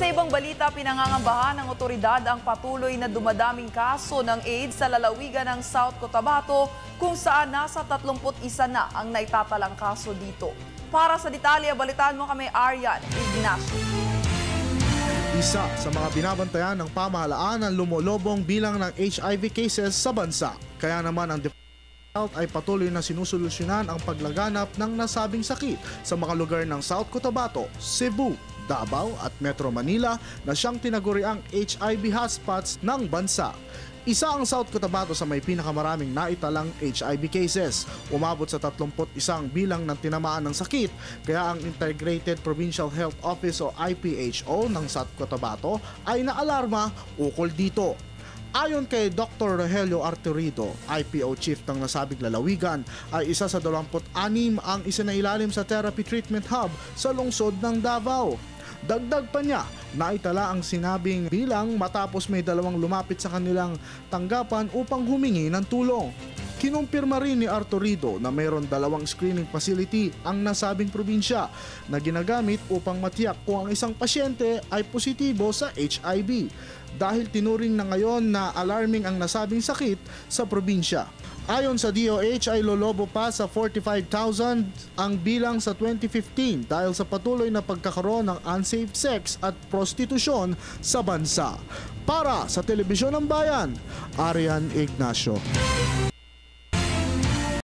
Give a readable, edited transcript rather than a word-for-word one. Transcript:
Sa ibang balita, pinangangambahan ng otoridad ang patuloy na dumadaming kaso ng AIDS sa lalawigan ng South Cotabato kung saan nasa 31 na ang naitatalang kaso dito. Para sa detalye, balitaan mo kami Aryan Ignacio. Isa sa mga binabantayan ng pamahalaan ang lumolobong bilang ng HIV cases sa bansa. Kaya naman ang Health ay patuloy na sinusolusyonan ang paglaganap ng nasabing sakit sa mga lugar ng South Cotabato, Cebu, Davao at Metro Manila na siyang tinaguriang HIV hotspots ng bansa. Isa ang South Cotabato sa may pinakamaraming naitalang HIV cases. Umabot sa 31 bilang ng tinamaan ng sakit, kaya ang Integrated Provincial Health Office o IPHO ng South Cotabato ay naalarma ukol dito. Ayon kay Dr. Rogelio Arturido, IPO chief ng nasabing lalawigan, ay isa sa 26 ang isinailalim sa therapy treatment hub sa lungsod ng Davao. Dagdag pa niya, naitala ang sinabing bilang matapos may dalawang lumapit sa kanilang tanggapan upang humingi ng tulong. Kinumpirma rin ni Arturido na mayroon 2 screening facility ang nasabing probinsya na ginagamit upang matiyak kung ang isang pasyente ay positibo sa HIV dahil tinuring na ngayon na alarming ang nasabing sakit sa probinsya. Ayon sa DOH ay lolobo pa sa 45,000 ang bilang sa 2015 dahil sa patuloy na pagkakaroon ng unsafe sex at prostitusyon sa bansa. Para sa Telebisyon ng Bayan, Aryan Ignacio.